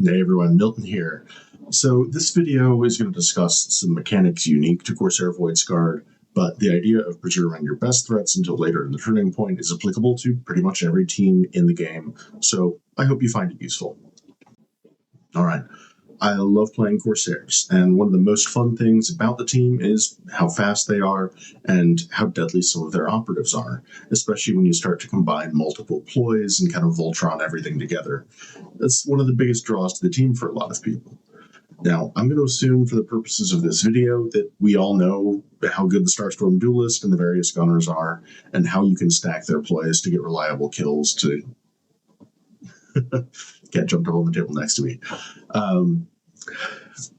Hey everyone, Milton here. So this video is going to discuss some mechanics unique to Corsair Void Guard, but the idea of preserving your best threats until later in the turning point is applicable to pretty much every team in the game, so I hope you find it useful. Alright, I love playing Corsairs, and one of the most fun things about the team is how fast they are and how deadly some of their operatives are, especially when you start to combine multiple ploys and kind of Voltron everything together. That's one of the biggest draws to the team for a lot of people. Now, I'm going to assume for the purposes of this video that we all know how good the Starstorm Duelist and the various gunners are, and how you can stack their ploys to get reliable kills to... Cat jumped up on the table next to me.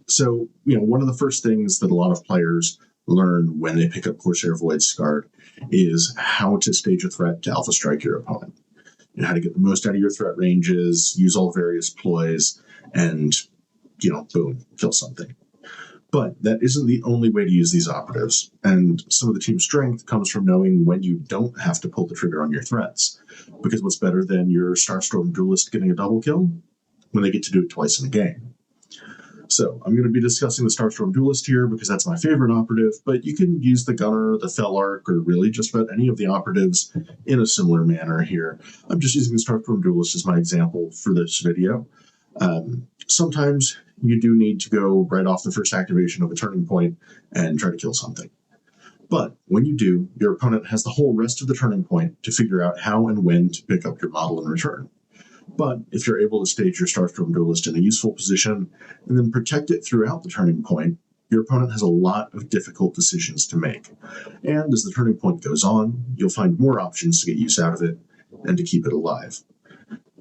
So, one of the first things that a lot of players learn when they pick up Corsair Void Guard is how to stage a threat to alpha strike your opponent. How to get the most out of your threat ranges, use all various ploys, and, boom, kill something. But that isn't the only way to use these operatives, and some of the team's strength comes from knowing when you don't have to pull the trigger on your threats. Because what's better than your Starstorm Duelist getting a double kill? When they get to do it twice in a game. So I'm going to be discussing the Starstorm Duelist here because that's my favorite operative, but you can use the Gunner, the Felark, or really just about any of the operatives in a similar manner here. I'm just using the Starstorm Duelist as my example for this video. Sometimes you do need to go right off the first activation of a turning point and try to kill something. But when you do, your opponent has the whole rest of the turning point to figure out how and when to pick up your model in return. But if you're able to stage your Starstorm Duelist in a useful position and then protect it throughout the turning point, your opponent has a lot of difficult decisions to make. And as the turning point goes on, you'll find more options to get use out of it and to keep it alive.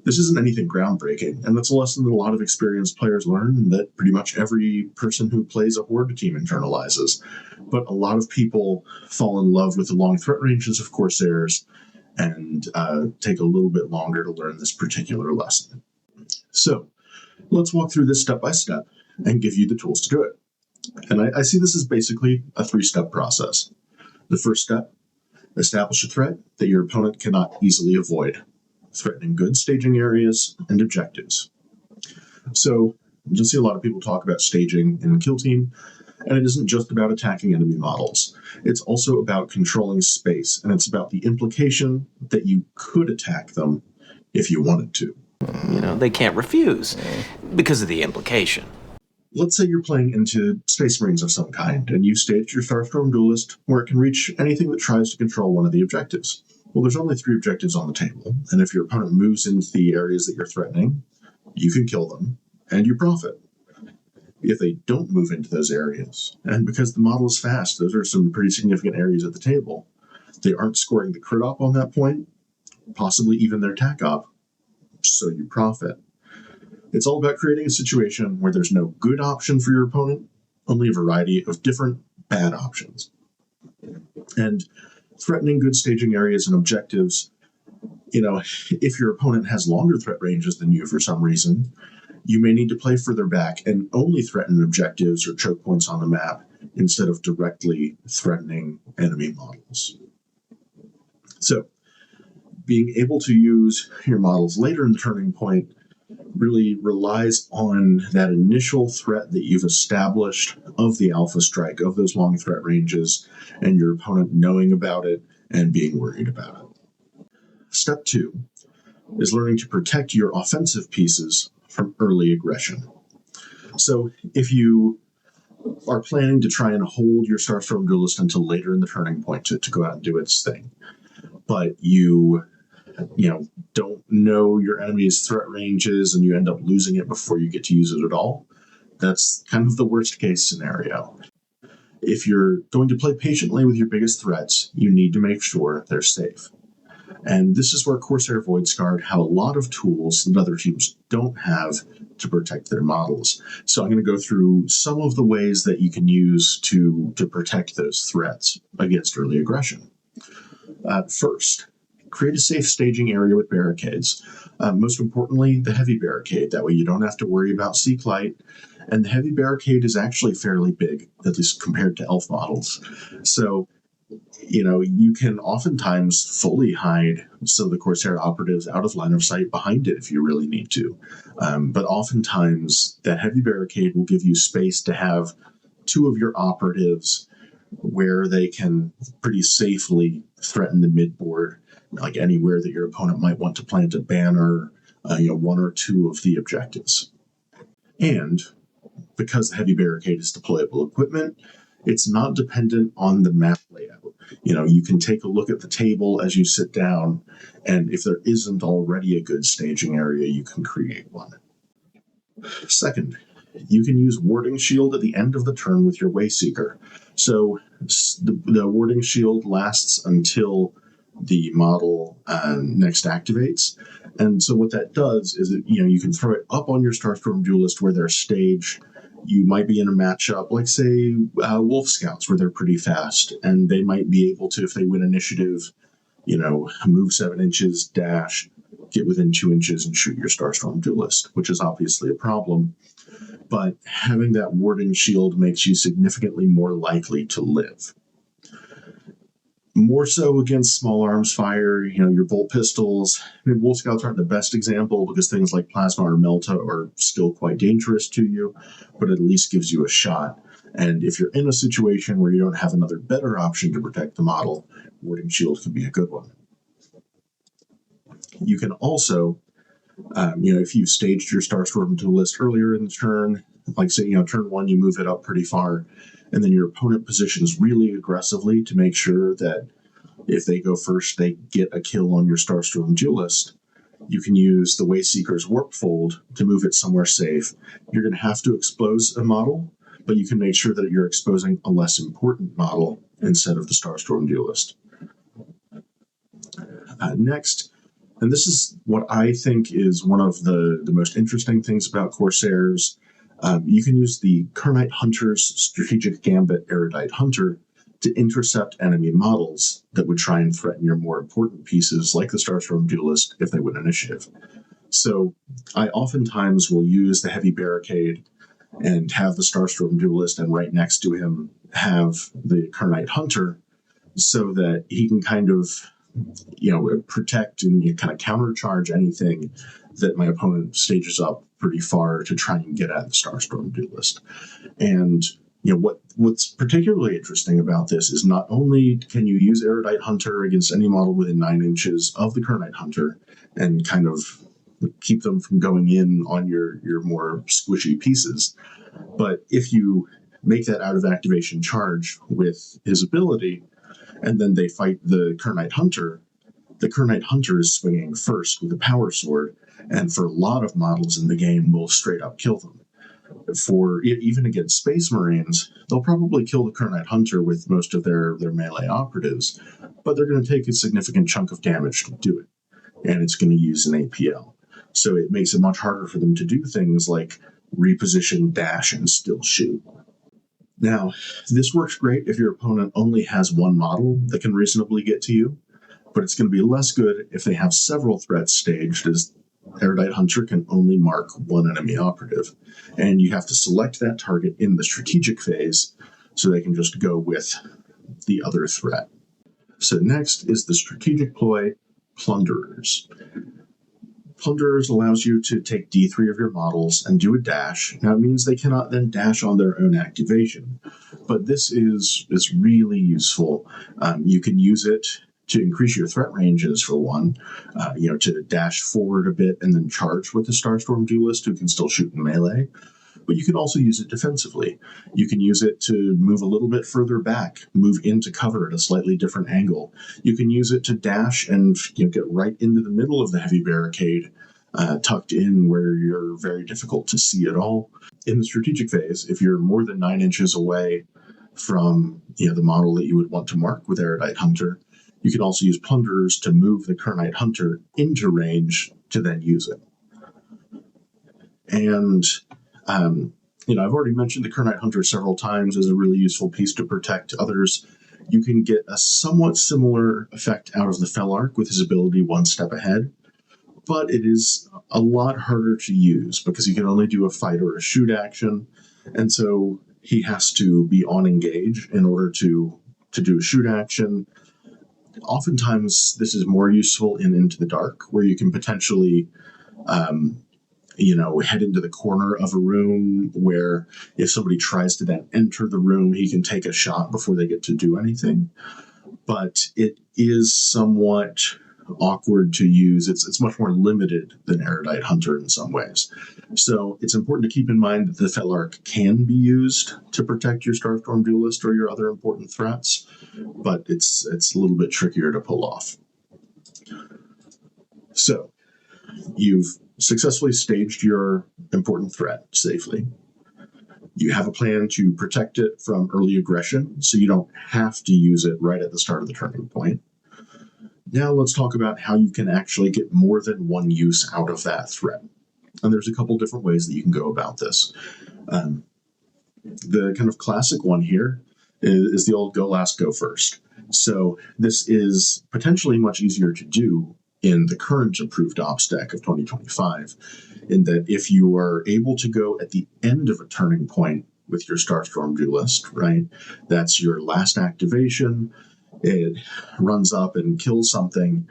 This isn't anything groundbreaking, and that's a lesson that a lot of experienced players learn and that pretty much every person who plays a Horde team internalizes. But a lot of people fall in love with the long threat ranges of Corsairs and take a little bit longer to learn this particular lesson. So let's walk through this step by step and give you the tools to do it. And I see this as basically a three-step process. The first step, establish a threat that your opponent cannot easily avoid, threatening good staging areas and objectives. So you'll see a lot of people talk about staging in Kill Team, and it isn't just about attacking enemy models. It's also about controlling space, and it's about the implication that you could attack them if you wanted to. They can't refuse because of the implication. Let's say you're playing into Space Marines of some kind, and you stage your Starstorm Duelist where it can reach anything that tries to control one of the objectives. Well, there's only 3 objectives on the table, and if your opponent moves into the areas that you're threatening, you can kill them, and you profit. If they don't move into those areas, and because the model is fast, those are some pretty significant areas at the table, they aren't scoring the crit op on that point, possibly even their tac op, so you profit. It's all about creating a situation where there's no good option for your opponent, only a variety of different bad options. And threatening good staging areas and objectives, if your opponent has longer threat ranges than you for some reason, you may need to play further back and only threaten objectives or choke points on the map instead of directly threatening enemy models. So, being able to use your models later in the turning point really relies on that initial threat that you've established of the alpha strike, of those long threat ranges, and your opponent knowing about it and being worried about it. Step 2 is learning to protect your offensive pieces from early aggression. So if you are planning to try and hold your Starstorm Duelist until later in the turning point to go out and do its thing, but you don't know your enemy's threat ranges and you end up losing it before you get to use it at all, that's kind of the worst case scenario. If you're going to play patiently with your biggest threats, you need to make sure they're safe. And this is where Corsair Void Guard have a lot of tools that other teams don't have to protect their models. So I'm going to go through some of the ways that you can use to protect those threats against early aggression. First, create a safe staging area with barricades. Most importantly, the heavy barricade. That way you don't have to worry about seek light. And the heavy barricade is actually fairly big, at least compared to elf models. So You can oftentimes fully hide some of the Corsair operatives out of line of sight behind it if you really need to. But oftentimes, that heavy barricade will give you space to have two of your operatives where they can pretty safely threaten the midboard, like anywhere that your opponent might want to plant a banner, one or two of the objectives. And because the heavy barricade is deployable equipment, it's not dependent on the map layout. You can take a look at the table as you sit down, and if there isn't already a good staging area, you can create one. Second, you can use Warding Shield at the end of the turn with your Wayseeker. So the Warding Shield lasts until the model next activates. And so what that does is that, you can throw it up on your Starstorm Duelist where they're staged. You might be in a matchup like, say, Wolf Scouts, where they're pretty fast, and they might be able to, if they win initiative, move 7 inches, dash, get within 2 inches, and shoot your Starstorm Duelist, which is obviously a problem. But having that Warding Shield makes you significantly more likely to live. More so against small arms fire, your bolt pistols. Wolf Scouts aren't the best example because things like Plasma or Melta are still quite dangerous to you, but it at least gives you a shot. And if you're in a situation where you don't have another better option to protect the model, Warding Shield can be a good one. You can also, if you staged your Starstorm Duelist earlier in the turn, like say, turn 1, you move it up pretty far, and then your opponent positions really aggressively to make sure that if they go first, they get a kill on your Starstorm Duelist. You can use the Wayseeker's Warp Fold to move it somewhere safe. You're going to have to expose a model, but you can make sure that you're exposing a less important model instead of the Starstorm Duelist. Next, and this is what I think is one of the most interesting things about Corsairs, you can use the Kernite Hunter's Strategic Gambit Erudite Hunter to intercept enemy models that would try and threaten your more important pieces, like the Starstorm Duelist, if they win initiative. So I oftentimes will use the heavy barricade and have the Starstorm Duelist, and right next to him have the Kernite Hunter, so that he can kind of protect and kind of countercharge anything that my opponent stages up pretty far to try and get at the Starstorm Duelist. And what's particularly interesting about this is not only can you use Erudite Hunter against any model within 9 inches of the Kernite Hunter and kind of keep them from going in on your more squishy pieces, but if you make that out of activation charge with his ability, and then they fight the Kernite Hunter is swinging first with a power sword, and for a lot of models in the game will straight up kill them. For even against Space Marines, they'll probably kill the Kernite Hunter with most of their melee operatives, but they're going to take a significant chunk of damage to do it, and it's going to use an APL. So it makes it much harder for them to do things like reposition, dash, and still shoot. Now, this works great if your opponent only has one model that can reasonably get to you, but it's going to be less good if they have several threats staged, as Erudite Hunter can only mark one enemy operative, and you have to select that target in the strategic phase so they can just go with the other threat. So next is the strategic ploy, Plunderers. Plunderers allows you to take D3 of your models and do a dash. Now, it means they cannot then dash on their own activation, but this is really useful. You can use it to increase your threat ranges, for one, to dash forward a bit and then charge with the Starstorm Duelist, who can still shoot in melee. But you can also use it defensively. You can use it to move a little bit further back, move into cover at a slightly different angle. You can use it to dash and get right into the middle of the heavy barricade, tucked in where you're very difficult to see at all. In the strategic phase, if you're more than 9 inches away from the model that you would want to mark with Erudite Hunter, you can also use Plunderers to move the Kernite Hunter into range to then use it. And I've already mentioned the Kernite Hunter several times as a really useful piece to protect others. You can get a somewhat similar effect out of the Felarch with his ability One Step Ahead, but it is a lot harder to use because he can only do a fight or a shoot action, and so he has to be on engage in order to to do a shoot action. Oftentimes, this is more useful in Into the Dark, where you can potentially, head into the corner of a room where if somebody tries to then enter the room, he can take a shot before they get to do anything. But it is somewhat awkward to use. It's much more limited than Erudite Hunter in some ways. So it's important to keep in mind that the Felarch can be used to protect your Starstorm Duelist or your other important threats, but it's a little bit trickier to pull off. So you've successfully staged your important threat safely. You have a plan to protect it from early aggression, so you don't have to use it right at the start of the turning point. Now let's talk about how you can actually get more than one use out of that threat. And there's a couple different ways that you can go about this. The kind of classic one here is the old go last, go first. So this is potentially much easier to do in the current approved ops deck of 2025, in that if you are able to go at the end of a turning point with your Starstorm Duelist, right, that's your last activation, it runs up and kills something,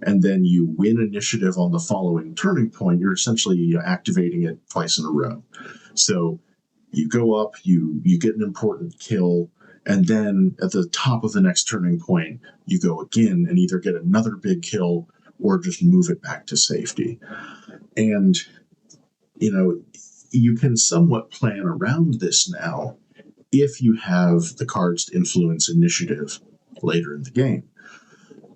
and then you win initiative on the following turning point, you're essentially activating it twice in a row. So you go up, you get an important kill, and then at the top of the next turning point, you go again and either get another big kill or just move it back to safety. And, you can somewhat plan around this now if you have the cards to influence initiative later in the game.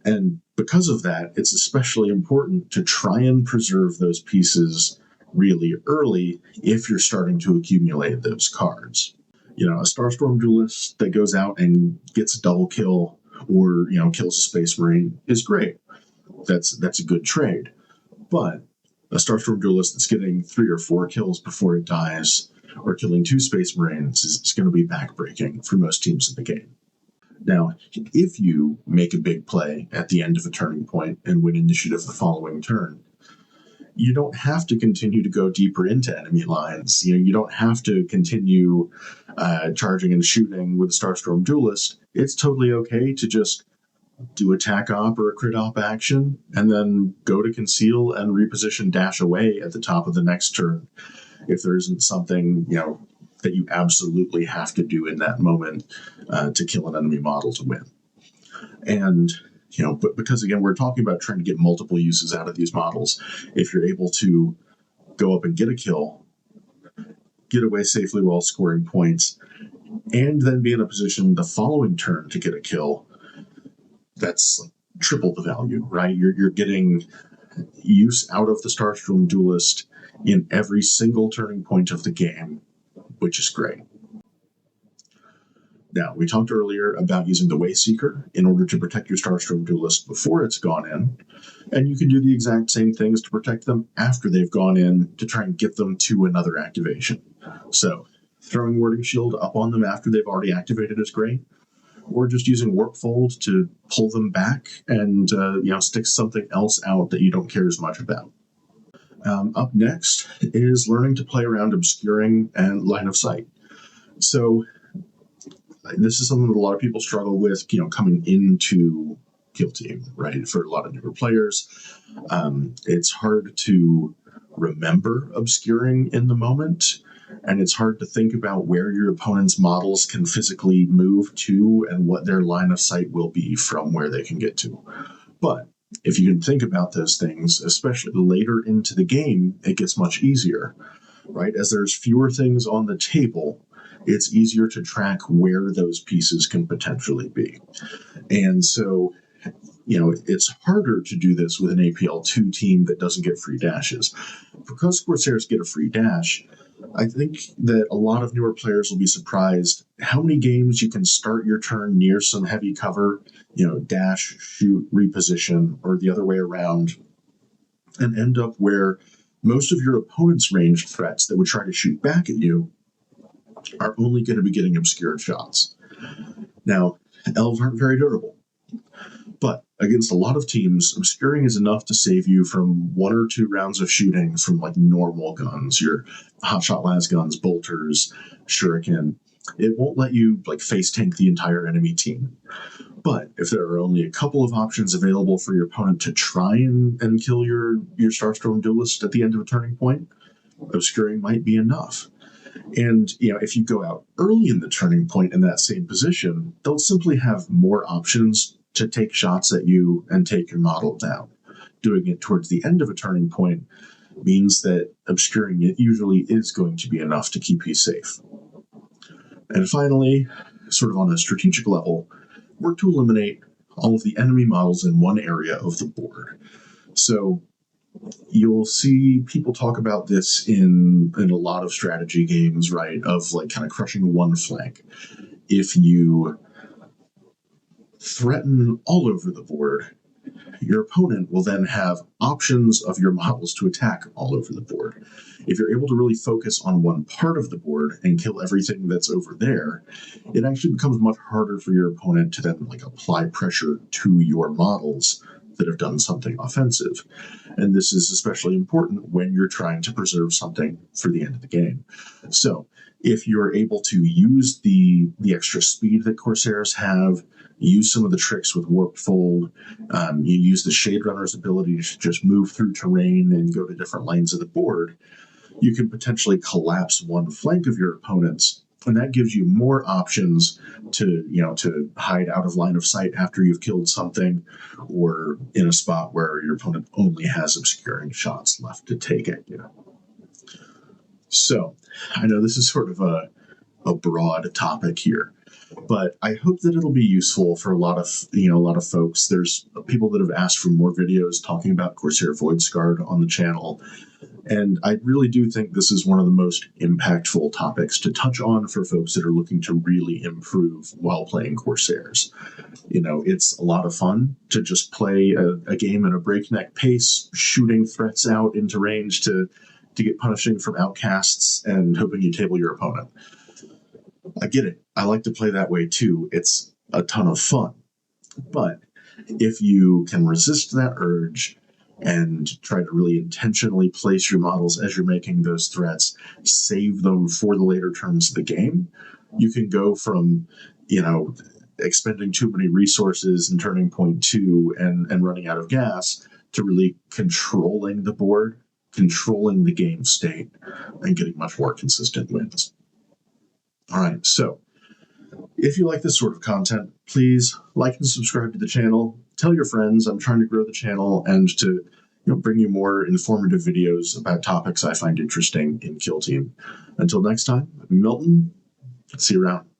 And because of that, it's especially important to try and preserve those pieces really early if you're starting to accumulate those cards. A Starstorm Duelist that goes out and gets a double kill or, kills a Space Marine is great. That's a good trade. But a Starstorm Duelist that's getting 3 or 4 kills before it dies or killing 2 Space Marines is going to be backbreaking for most teams in the game. Now, if you make a big play at the end of a turning point and win initiative the following turn, you don't have to continue to go deeper into enemy lines. You don't have to continue charging and shooting with a Starstorm Duelist. It's totally okay to just do a tac op or a crit op action, and then go to conceal and reposition dash away at the top of the next turn if there isn't something, that you absolutely have to do in that moment to kill an enemy model to win. And, but because, again, we're talking about trying to get multiple uses out of these models, if you're able to go up and get a kill, get away safely while scoring points, and then be in a position the following turn to get a kill, that's triple the value, right? You're getting use out of the Starstorm Duelist in every single turning point of the game, which is great. Now, we talked earlier about using the Wayseeker in order to protect your Starstorm Duelist before it's gone in, and you can do the exact same things to protect them after they've gone in to try and get them to another activation. So, throwing Warding Shield up on them after they've already activated is great, or just using Warpfold to pull them back and stick something else out that you don't care as much about. Up next is learning to play around obscuring and line of sight. So this is something that a lot of people struggle with, coming into Kill Team, right? For a lot of newer players, it's hard to remember obscuring in the moment, and it's hard to think about where your opponent's models can physically move to and what their line of sight will be from where they can get to. But if you can think about those things, especially later into the game, it gets much easier, right? As there's fewer things on the table, it's easier to track where those pieces can potentially be. And so, it's harder to do this with an APL2 team that doesn't get free dashes. Because Corsairs get a free dash, I think that a lot of newer players will be surprised how many games you can start your turn near some heavy cover, dash, shoot, reposition, or the other way around, and end up where most of your opponent's ranged threats that would try to shoot back at you are only going to be getting obscured shots. Now, elves aren't very durable, but against a lot of teams, obscuring is enough to save you from 1 or 2 rounds of shooting from normal guns, your hotshot las guns, bolters, shuriken. It won't let you like face tank the entire enemy team. But if there are only a couple of options available for your opponent to try and kill your Starstorm Duelist at the end of a turning point, obscuring might be enough. And if you go out early in the turning point in that same position, they'll simply have more options to take shots at you and take your model down. Doing it towards the end of a turning point means that obscuring it usually is going to be enough to keep you safe. And finally, sort of on a strategic level, work to eliminate all of the enemy models in one area of the board. So you'll see people talk about this in a lot of strategy games, right? Of like kind of crushing one flank. If you threaten all over the board, your opponent will then have options of your models to attack all over the board. If you're able to really focus on one part of the board and kill everything that's over there, it actually becomes much harder for your opponent to then like apply pressure to your models that have done something offensive. And this is especially important when you're trying to preserve something for the end of the game. So if you're able to use the extra speed that Corsairs have, use some of the tricks with Warped Fold, you use the Shade Runner's ability to just move through terrain and go to different lanes of the board, you can potentially collapse one flank of your opponent's, and that gives you more options to hide out of line of sight after you've killed something, or in a spot where your opponent only has obscuring shots left to take at you. So I know this is sort of a broad topic here, but I hope that it'll be useful for a lot of folks. There's people that have asked for more videos talking about Corsair Voidscarred on the channel, and I really do think this is one of the most impactful topics to touch on for folks that are looking to really improve while playing Corsairs. It's a lot of fun to just play a game at a breakneck pace, shooting threats out into range to get punishing from outcasts and hoping you table your opponent. I get it. I like to play that way too. It's a ton of fun. But if you can resist that urge and try to really intentionally place your models as you're making those threats, save them for the later turns of the game, you can go from, expending too many resources in turning point 2 and running out of gas to really controlling the board, controlling the game state, and getting much more consistent wins. All right, so if you like this sort of content, please like and subscribe to the channel. Tell your friends. I'm trying to grow the channel and to bring you more informative videos about topics I find interesting in Kill Team. Until next time, I'm Milton. See you around.